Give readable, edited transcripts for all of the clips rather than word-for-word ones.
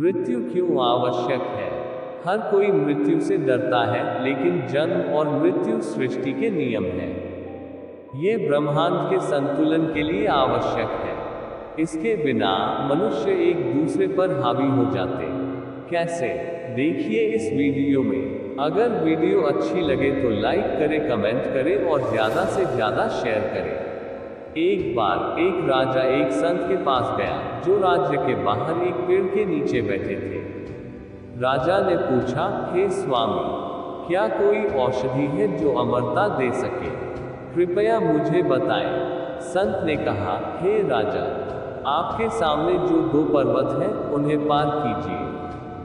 मृत्यु क्यों आवश्यक है? हर कोई मृत्यु से डरता है, लेकिन जन्म और मृत्यु सृष्टि के नियम है। ये ब्रह्मांड के संतुलन के लिए आवश्यक है। इसके बिना मनुष्य एक दूसरे पर हावी हो जाते। कैसे? देखिए इस वीडियो में। अगर वीडियो अच्छी लगे तो लाइक करें, कमेंट करें और ज़्यादा से ज़्यादा शेयर करें। एक बार एक राजा एक संत के पास गया, जो राज्य के बाहर एक पेड़ के नीचे बैठे थे। राजा ने पूछा, हे स्वामी, क्या कोई औषधि है जो अमरता दे सके? कृपया मुझे बताएं। संत ने कहा, हे राजा, आपके सामने जो 2 पर्वत हैं, उन्हें पार कीजिए।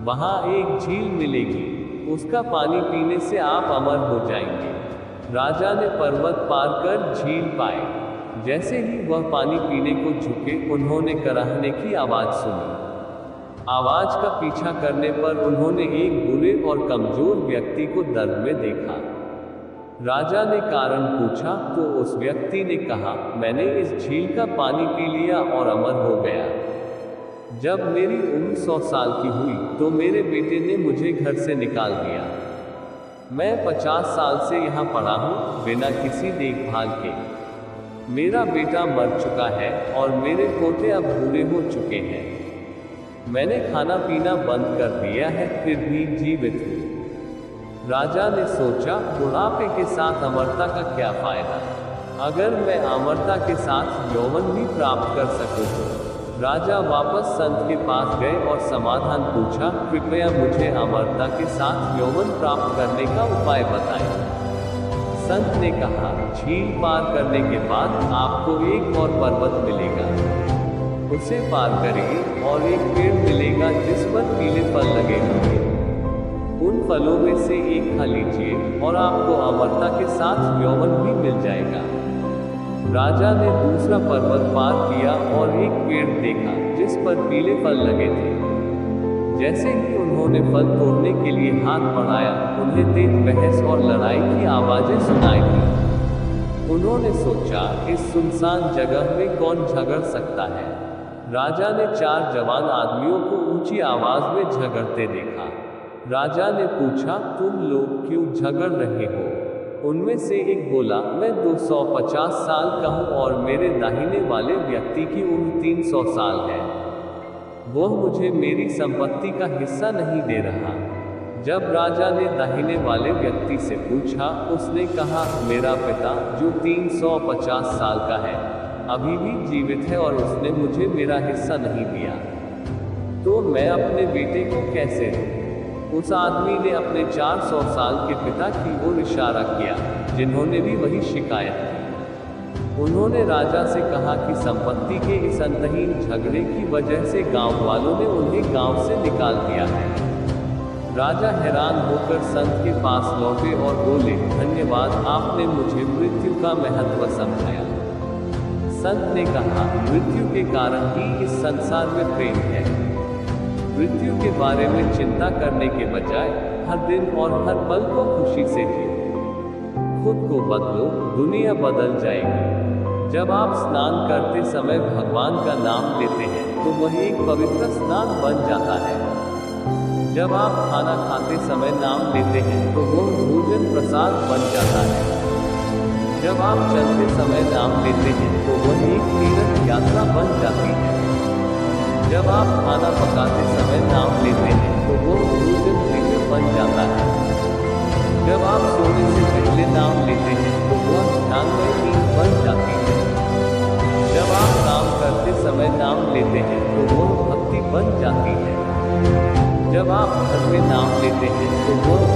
वहां एक झील मिलेगी, उसका पानी पीने से आप अमर हो जाएंगे। राजा ने पर्वत पार कर झील पाए। जैसे ही वह पानी पीने को झुके, उन्होंने कराहने की आवाज सुनी। आवाज का पीछा करने पर उन्होंने एक बुरे और कमजोर व्यक्ति को दर्द में देखा। राजा ने कारण पूछा तो उस व्यक्ति ने कहा, मैंने इस झील का पानी पी लिया और अमर हो गया। जब मेरी उम्र 100 साल की हुई तो मेरे बेटे ने मुझे घर से निकाल दिया। मैं 50 साल से यहाँ पड़ा हूँ, बिना किसी देखभाल के। मेरा बेटा मर चुका है और मेरे पोते अब बूढ़े हो चुके हैं। मैंने खाना पीना बंद कर दिया है, फिर भी जीवित हूँ। राजा ने सोचा, बुढ़ापे के साथ अमरता का क्या फायदा? अगर मैं अमरता के साथ यौवन भी प्राप्त कर सकूं तो। राजा वापस संत के पास गए और समाधान पूछा, कृपया मुझे अमरता के साथ यौवन प्राप्त करने का उपाय बताएं। संत ने कहा, झील पार करने के बाद आपको एक और पर्वत मिलेगा, उसे पार करिए और एक पेड़ मिलेगा जिस पर पीले फल लगे होंगे। उन फलों में से एक खा लीजिए और आपको अमरता के साथ यौवन भी मिल जाएगा। राजा ने दूसरा पर्वत पार किया और एक पेड़ देखा जिस पर पीले फल लगे थे। जैसे ही उन्होंने फल तोड़ने के लिए हाथ बढ़ाया, उन्हें तेज बहस और लड़ाई की आवाजें सुनाई दी। उन्होंने सोचा, इस सुनसान जगह में कौन झगड़ सकता है? राजा ने 4 जवान आदमियों को ऊंची आवाज में झगड़ते देखा। राजा ने पूछा, तुम लोग क्यों झगड़ रहे हो? उनमें से एक बोला, मैं 250 साल का हूँ और मेरे दाहिने वाले व्यक्ति की उम्र 300 साल है। वह मुझे मेरी संपत्ति का हिस्सा नहीं दे रहा। जब राजा ने दाहिने वाले व्यक्ति से पूछा, उसने कहा, मेरा पिता जो 350 साल का है, अभी भी जीवित है और उसने मुझे मेरा हिस्सा नहीं दिया, तो मैं अपने बेटे को कैसे दूं? उस आदमी ने अपने 400 साल के पिता की ओर इशारा किया, जिन्होंने भी वही शिकायत की। उन्होंने राजा से कहा कि संपत्ति के इस अंतहीन झगड़े की वजह से गांव वालों ने उन्हें गांव से निकाल दिया है। राजा हैरान होकर संत के पास लौटे और बोले, धन्यवाद, आपने मुझे मृत्यु का महत्व समझाया। संत ने कहा, मृत्यु के कारण ही इस संसार में प्रेम है। मृत्यु के बारे में चिंता करने के बजाय हर दिन और हर पल को खुशी से जियो। खुद को बदलो, दुनिया बदल जाएगी। जब आप स्नान करते समय भगवान का नाम लेते हैं तो वह एक पवित्र स्नान बन जाता है। जब आप खाना खाते समय नाम लेते हैं तो वह भोजन प्रसाद बन जाता है। जब आप चलते समय नाम लेते हैं तो वह एक तीर्थ यात्रा बन जाती है। जब आप खाना पकाते समय नाम लेते हैं तो वह भोजन दिव्य बन जाता है। जब आप सोने से पहले नाम लेते हैं तो वह ध्यानमय नींद बन जाती है। जब आप काम करते समय नाम लेते हैं तो वह भक्ति बन जाती है। जब आप घर में नाम लेते हैं तो वह